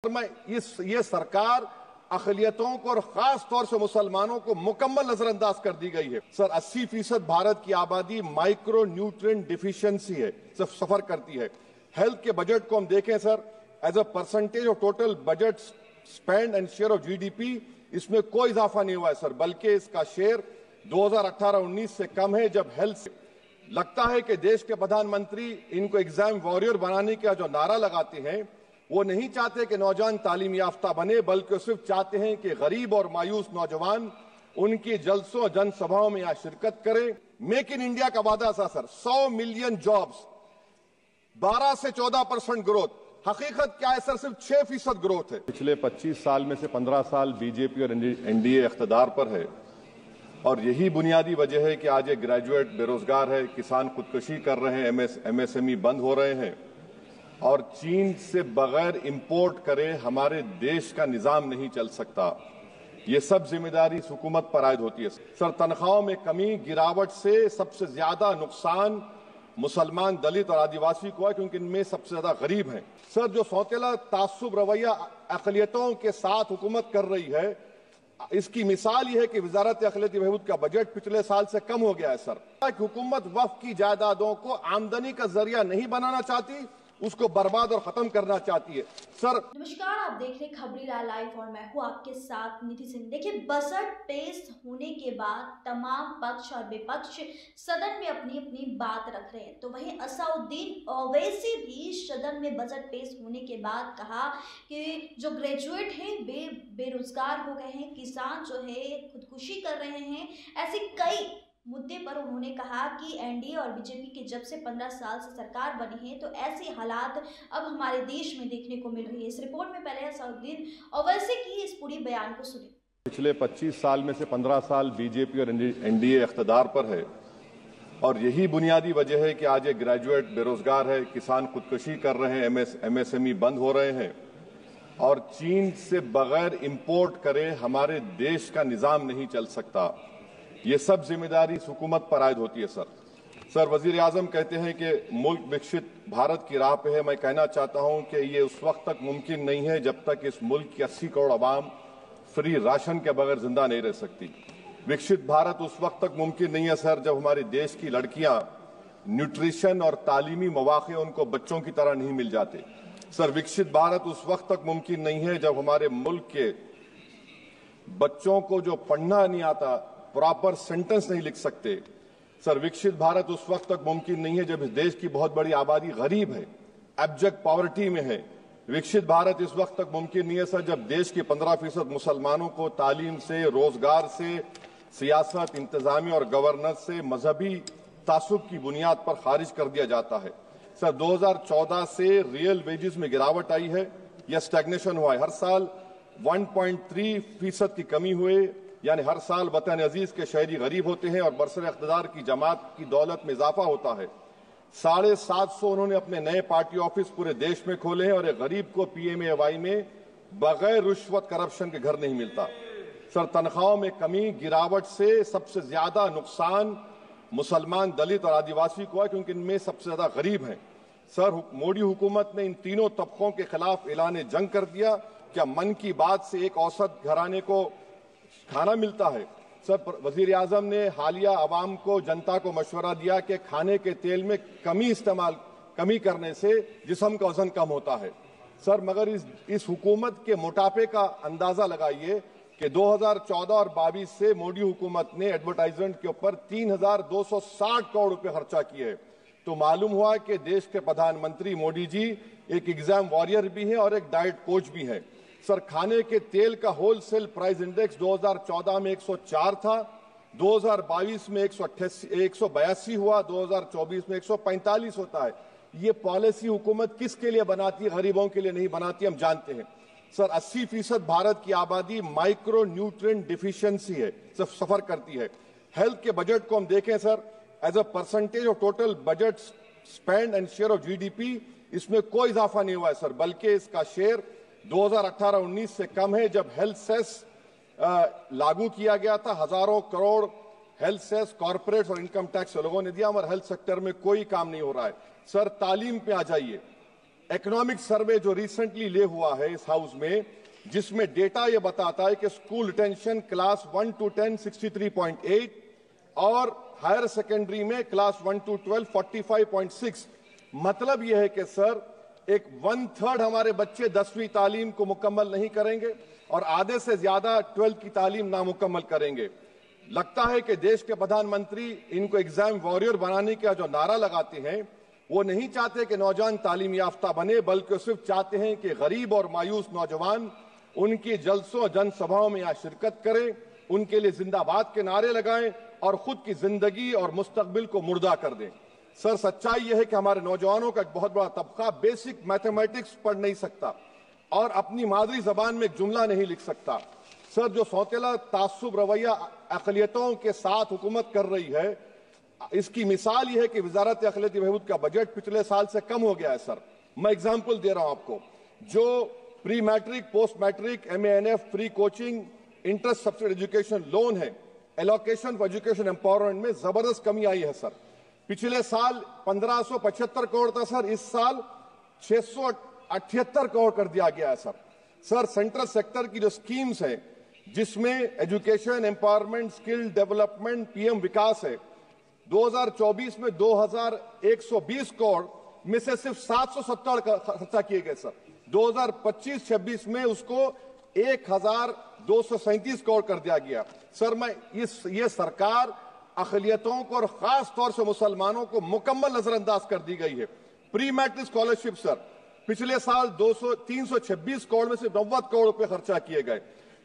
में ये सरकार अक़लियतों को और खास तौर से मुसलमानों को मुकम्मल नजरअंदाज कर दी गई है। सर 80% भारत की आबादी माइक्रो न्यूट्रिएंट डिफिशियंसी है, सिर्फ सफर करती है। हेल्थ के बजट को हम देखें sir, as a percentage of total budget spend and share of GDP, इसमें कोई इजाफा नहीं हुआ है सर, बल्कि इसका शेयर 2018-19 से कम है। जब हेल्थ लगता है कि देश के प्रधानमंत्री इनको एग्जाम वॉरियर बनाने का जो नारा लगाते हैं, वो नहीं चाहते कि नौजवान तालीम याफ्ता बने, बल्कि सिर्फ चाहते हैं कि गरीब और मायूस नौजवान उनकी जलसों जनसभाओं में यहाँ शिरकत करें। मेक इन इंडिया का वादा था सर, 100 मिलियन जॉब्स, 12 से 14% ग्रोथ। हकीकत क्या है सर? सिर्फ 6% ग्रोथ है। पिछले 25 साल में से 15 साल बीजेपी और एनडीए इख्तिदार पर है, और यही बुनियादी वजह है कि आज एक ग्रेजुएट बेरोजगार है, किसान खुदकुशी कर रहे हैं, एमएसएमई बंद हो रहे हैं, और चीन से बगैर इंपोर्ट करे हमारे देश का निजाम नहीं चल सकता। ये सब जिम्मेदारी इस हुकूमत पर आयद होती है। सर तनख्वाहों में कमी, गिरावट से सबसे ज्यादा नुकसान मुसलमान, दलित और आदिवासी को है, क्योंकि इनमें सबसे ज्यादा गरीब हैं। सर जो सौतेला तासुब रवैया अक़लियतों के साथ हुकूमत कर रही है, इसकी मिसाल यह है कि वजारत अक़लियती बहबूद का बजट पिछले साल से कम हो गया है सर। हुकूमत वक्फ की जायदादों को आमदनी का जरिया नहीं बनाना चाहती, उसको बर्बाद और खत्म करना चाहती है सर। नमस्कार, आप देख रहे खबरीला लाइव और मैं हूं आपके साथ निधि सिंह। देखिए, बजट पेश होने के बाद तमाम पक्ष और विपक्ष सदन में अपनी अपनी बात रख रहे हैं, तो वहीं असदुद्दीन ओवैसी भी सदन में बजट पेश होने के बाद कहा कि जो ग्रेजुएट हैं बेरोजगार हो गए हैं, किसान जो है खुदकुशी कर रहे हैं। ऐसे कई मुद्दे पर उन्होंने कहा कि एनडीए और बीजेपी के जब से 15 साल से सरकार बनी है, तो ऐसे हालात अब हमारे देश में देखने को मिल रही है। इस रिपोर्ट में पहले असदुद्दीन ओवैसी की इस पूरी बयान को सुनिए। पिछले 25 साल में से 15 साल बीजेपी और एनडीए इख्तिदार पर है, और यही बुनियादी वजह है कि आज एक ग्रेजुएट बेरोजगार है, किसान खुदकुशी कर रहे हैं, एमएसएमई बंद हो रहे हैं, और चीन से बगैर इंपोर्ट करे हमारे देश का निजाम नहीं चल सकता। ये सब जिम्मेदारी इस हुकूमत पर आयद होती है सर। वजीर आजम कहते हैं कि मुल्क विकसित भारत की राह पे है। मैं कहना चाहता हूं कि ये उस वक्त तक मुमकिन नहीं है जब तक इस मुल्क की 80 करोड़ आवाम फ्री राशन के बगैर जिंदा नहीं रह सकती। विकसित भारत उस वक्त तक मुमकिन नहीं है सर जब हमारे देश की लड़कियां न्यूट्रिशन और तालीमी मौके उनको बच्चों की तरह नहीं मिल जाते। सर विकसित भारत उस वक्त तक मुमकिन नहीं है जब हमारे मुल्क के बच्चों को जो पढ़ना नहीं आता, प्रॉपर सेंटेंस नहीं लिख सकते। सर विकसित भारत उस वक्त तक मुमकिन नहीं है जब इस देश की बहुत बड़ी आबादी गरीब है, एब्जेक्ट पॉवर्टी में है। विकसित भारत इस वक्त तक मुमकिन नहीं है सर जब देश के 15% मुसलमानों को तालीम से, रोजगार से, सियासत, इंतजामी और गवर्नेंस से मजहबी तासुब की बुनियाद पर खारिज कर दिया जाता है। सर 2014 से रियल वेजेस में गिरावट आई है या स्टैग्नेशन हुआ है। हर साल 1.3% की कमी हुई, यानी हर साल वतन अजीज के शहरी गरीब होते हैं और बरसर इख्तिदार की जमात की दौलत में इजाफा होता है। 750 उन्होंने अपने नए पार्टी ऑफिस पूरे देश में खोले हैं, और एक गरीब को पीएमएवाई में बगैर रिश्वत करप्शन के घर नहीं मिलता। सर तनख्वाहों में कमी, गिरावट से सबसे ज्यादा नुकसान मुसलमान, दलित और आदिवासी को है, क्योंकि इनमें सबसे ज्यादा गरीब हैं। सर मोदी हुकूमत ने इन तीनों तबकों के खिलाफ ऐलान जंग कर दिया। क्या मन की बात से एक औसत घराने को खाना मिलता है? सर वजीर आजम ने हालिया आवाम को, जनता को मशवरा दिया कि खाने के तेल में कमी करने से जिस्म का वजन कम होता है। सर मगर इस हुकूमत के मोटापे का अंदाजा लगाइए कि 2014 और 22 से मोदी हुकूमत ने एडवर्टाइजमेंट के ऊपर 3,260 करोड़ रुपए खर्चा किए, तो मालूम हुआ कि देश के प्रधानमंत्री मोदी जी एक एग्जाम वॉरियर भी हैं और एक डाइट कोच भी हैं। सर खाने के तेल का होलसेल प्राइस इंडेक्स 2014 में 104 था, 2022 में 182 हुआ, 2024 में 145 होता है। ये पॉलिसी हुकूमत किसके लिए बनाती है? गरीबों के लिए नहीं बनाती, हम जानते हैं। सर 80% भारत की आबादी माइक्रो न्यूट्रिएंट डिफिशियंसी है, सिर्फ सफर करती है। हेल्थ के बजट को हम देखें sir, as a percentage of total budget spend and share of GDP, इसमें कोई इजाफा नहीं हुआ है सर, बल्कि इसका शेयर 2018-19 से कम है। जब हेल्थ सेस लागू किया गया था, हजारों करोड़ हेल्थ सेस, कॉर्पोरेट्स और इनकम टैक्स लोगों ने दिया, हमारे हेल्थ सेक्टर में कोई काम नहीं हो रहा है। सर तालीम पे आ जाइए, इकोनॉमिक सर्वे जो रिसेंटली ले हुआ है इस हाउस में, जिसमें डेटा ये बताता है कि स्कूल रिटेंशन क्लास 1 to 10 63.8 और हायर सेकेंडरी में क्लास 1 to 12 45.6। मतलब यह है कि सर एक 1/3 हमारे बच्चे 10वीं तालीम को मुकम्मल नहीं करेंगे और आधे से ज्यादा 12th की तालीम नामुकम्मल करेंगे। लगता है कि देश के प्रधानमंत्री इनको एग्जाम वॉरियर बनाने का जो नारा लगाते हैं, वो नहीं चाहते कि नौजवान तालीम याफ्ता बने, बल्कि सिर्फ चाहते हैं कि गरीब और मायूस नौजवान उनकी जलसों जनसभाओं में यहाँ शिरकत करें, उनके लिए जिंदाबाद के नारे लगाएं और खुद की जिंदगी और मुस्तकबिल को मुर्दा कर दें। सर, सच्चाई यह है कि हमारे नौजवानों का एक बहुत बड़ा तबका बेसिक मैथमेटिक्स पढ़ नहीं सकता और अपनी मादरी जबान में एक जुमला नहीं लिख सकता। सर, जो सौतेला तासुब रवैया अक़लियतों के साथ हुकूमत कर रही है, इसकी मिसाल यह है कि वजारत अक़लियती बहबूद का बजट पिछले साल से कम हो गया है। सर, मैं एग्जाम्पल दे रहा हूं आपको। जो pre matric, post matric, MANF, free coaching, interest subsidy education loan है, एलोकेशन फॉर एजुकेशन एम्पावरमेंट में जबरदस्त कमी आई है। सर, पिछले साल 1575 करोड़ था सर, इस साल 678 करोड़ कर दिया गया है। सर, सेंट्रल सेक्टर की जो स्कीम्स है, जिसमें education, empowerment, skill development, PM विकास है, 2024 में 2120 करोड़ में से सिर्फ 770 खर्चा किए गए। सर, 2025-26 में उसको 1237 करोड़ कर दिया गया। सर, मैं ये सरकार अक़लियतों को और खास तौर से मुसलमानों को मुकम्मल नजरअंदाज कर दी गई है। प्री मैट्रिक स्कॉलरशिप सर, पिछले साल 326 करोड़ में से 90 करोड़ रुपए खर्चा किए गए।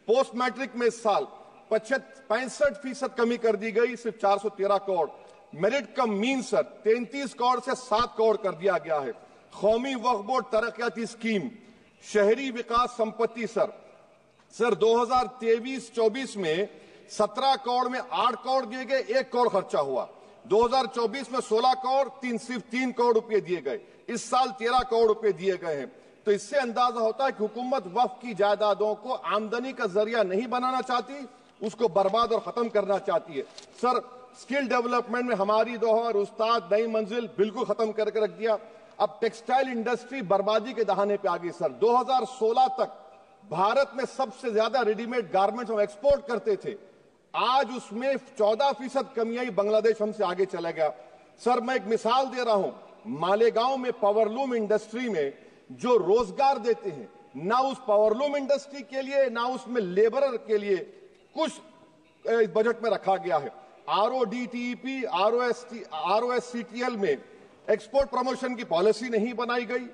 पोस्ट मैट्रिक में इस साल 65% कमी कर दी गई, सिर्फ 413 करोड़। मेरिट कम मीन सर 33 करोड़ से 7 करोड़ कर दिया गया है। कौमी वक्फ बोर्ड तरक्याती स्कीम, शहरी विकास संपत्ति सर 2023-24 में 17 करोड़ में 8 करोड़ दिए गए, 1 करोड़ खर्चा हुआ। 2024 में 16 करोड़ सिर्फ 3 करोड़ रुपए दिए गए। इस साल 13 करोड़ रुपए दिए गए हैं। तो इससे अंदाजा होता है कि हुकूमत वक्फ की जायदादों को आमदनी का जरिया नहीं बनाना चाहती, उसको बर्बाद और खत्म करना चाहती है। सर, स्किल डेवलपमेंट में हमारी दोहर, उस्ताद, नई मंजिल बिल्कुल खत्म करके रख दिया। अब टेक्सटाइल इंडस्ट्री बर्बादी के दहाने पे आ गई। सर, 2016 तक भारत में सबसे ज्यादा रेडीमेड गारमेंट्स हम एक्सपोर्ट करते थे, आज उसमें 14% कमी आई, बांग्लादेश हमसे आगे चला गया। सर, मैं एक मिसाल दे रहा हूं, मालेगांव में पावरलूम इंडस्ट्री में जो रोजगार देते हैं, ना उस पावरलूम इंडस्ट्री के लिए ना उसमें लेबरर के लिए कुछ बजट में रखा गया है। RODTEP, ROSCTL में एक्सपोर्ट प्रमोशन की पॉलिसी नहीं बनाई गई।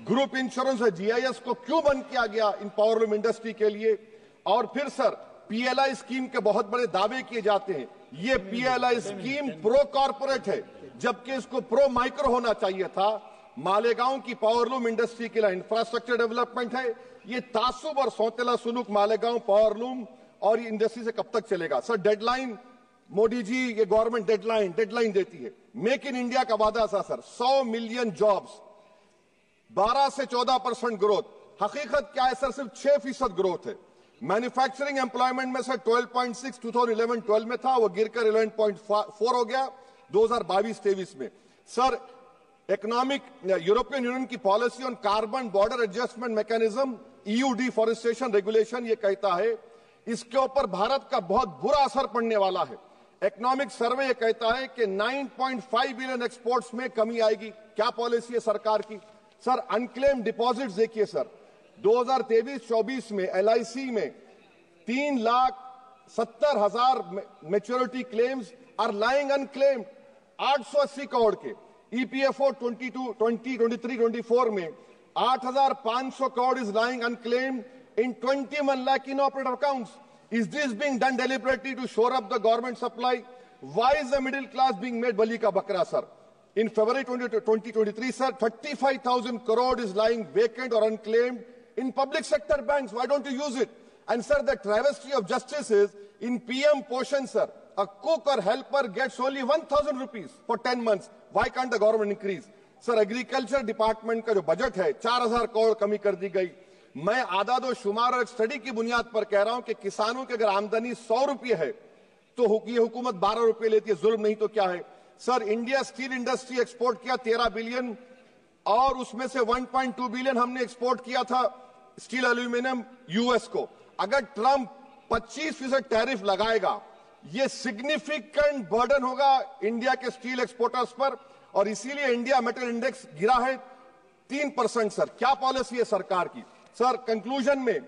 ग्रुप इंश्योरेंस और GIS को क्यों बंद किया गया इन पावरलूम इंडस्ट्री के लिए? और फिर सर, PLI स्कीम के बहुत बड़े दावे किए जाते हैं। ये PLI स्कीम प्रो कॉर्पोरेट है, जबकि इसको प्रो माइक्रो होना चाहिए था। मालेगांव की पावरलूम इंडस्ट्री के लिए इंफ्रास्ट्रक्चर डेवलपमेंट है। ये तासुब और सौतेला सुलूक मालेगांव पावरलूम और ये इंडस्ट्री से कब तक चलेगा? सर, डेडलाइन मोदी जी, ये गवर्नमेंट डेडलाइन देती है। मेक इन इंडिया का वादा था सर, 100 मिलियन जॉब्स, 12 से 14% ग्रोथ। हकीकत क्या है सर? सिर्फ 6% ग्रोथ है। मैन्युफैक्चरिंग एम्प्लॉयमेंट में सर 12.6 2011-12 में था, वो गिरकर 11.4 हो गया 2022-23 में। सर, इकोनॉमिक यूरोपियन यूनियन की policy on carbon border adjustment mechanism, EU deforestation regulation, ये कहता है इसके ऊपर भारत का बहुत बुरा असर पड़ने वाला है। इकोनॉमिक सर्वे ये कहता है कि 9.5 बिलियन एक्सपोर्ट्स में कमी आएगी। क्या पॉलिसी है सरकार की? सर, अनक्लेम डिपॉजिट्स देखिए सर, 2023-24 में LIC में 3,70,000 maturity claims are lying unclaimed, 880 crore के। EPFO 2023-24 में 8,500 crore is lying unclaimed in 21 lakh inoperative accounts. Is this being done deliberately to shore up the government supply? Why is the middle class being made bali ka bakra, sir? In February 2023, sir, 35,000 crore is lying vacant or unclaimed in public sector banks. Why don't you use it? And sir, the travesty of justice is in PM Poshan, sir, a cook or helper gets only 1,000 rupees for 10 months. Why can't the government increase? Sir, agriculture department का जो budget है 4,000 करोड़ कमी कर दी गई। मैं आदाद और शुमार और एक स्टडी की बुनियाद पर कह रहा हूं कि किसानों की अगर आमदनी 100 रुपये है तो ये हुकूमत 12 रुपये लेती है। जुल्म नहीं तो क्या है? Sir, India steel industry export किया 13 बिलियन और उसमें से 1.2 बिलियन हमने एक्सपोर्ट किया था स्टील एल्यूमिनियम यूएस को। अगर ट्रंप 25% टैरिफ लगाएगा, ये सिग्निफिकेंट बर्डन होगा इंडिया के स्टील एक्सपोर्टर्स पर, और इसीलिए इंडिया मेटल इंडेक्स गिरा है 3%। सर, क्या पॉलिसी है सरकार की? सर, कंक्लूजन में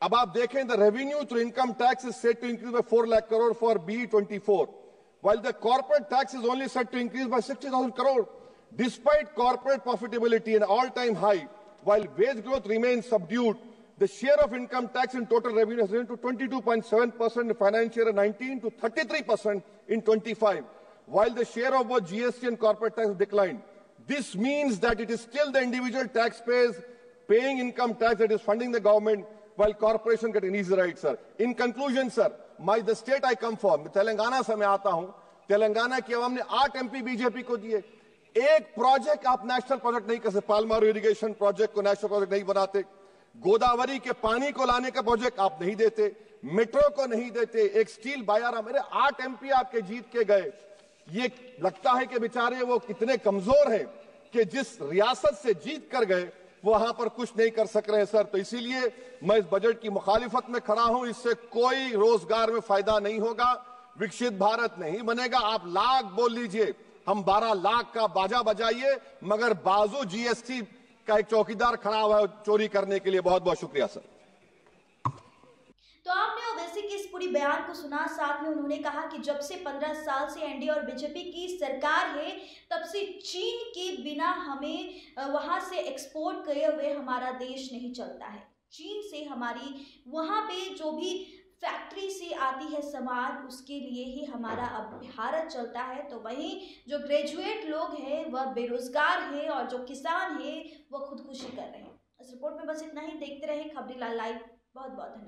अब आप देखें, the revenue through income tax is set to increase by 4 lakh crore for BE24, while the corporate tax is only set to increase by 60,000 crore. Despite corporate profitability an all-time high, while wage growth remains subdued, the share of income tax in total revenue has risen to 22.7% in financial year 19 to 33% in 25, while the share of both GST and corporate tax has declined. This means that it is still the individual taxpayers paying income tax that is funding the government, while corporation get an easy ride, sir. In conclusion, sir, the state I come from, Telangana से मैं आता हूं, तेलंगाना की आवाम ने 8 MP BJP को दिए। एक project आप नेशनल प्रोजेक्ट नहीं कर सकते, पालमारू इरिगेशन प्रोजेक्ट को नेशनल प्रोजेक्ट नहीं बनाते, गोदावरी के पानी को लाने का प्रोजेक्ट आप नहीं देते, मेट्रो को नहीं देते, एक स्टील बायारा, मेरे 8 MP आपके जीत के गए। ये लगता है कि बेचारे वो कितने कमजोर हैं कि जिस रियासत से जीत कर गए वहां पर कुछ नहीं कर सक रहे हैं, सर। तो इसीलिए मैं इस बजट की मुखालिफत में खड़ा हूं। इससे कोई रोजगार में फायदा नहीं होगा, विकसित भारत नहीं बनेगा। आप लाख बोल लीजिए, हम 12 लाख का बाजा बजाइए, मगर बाजू GST का एक चौकीदार खड़ा हुआ है चोरी करने के लिए। बहुत बहुत शुक्रिया, सर। तो आपने ओवैसी की इस पूरी बयान को सुना। साथ में उन्होंने कहा कि जब से 15 साल से एनडीए और बीजेपी की सरकार है, तब से चीन के बिना हमें वहां से एक्सपोर्ट किए हुए हमारा देश नहीं चलता है। चीन से हमारी वहां पे जो भी फैक्ट्री से आती है सामान, उसके लिए ही हमारा अब भारत चलता है। तो वहीं जो ग्रेजुएट लोग हैं वह बेरोजगार हैं और जो किसान हैं वह खुदकुशी कर रहे हैं। इस रिपोर्ट में बस इतना ही। देखते रहें खबरीलाल लाइव। बहुत बहुत धन्यवाद।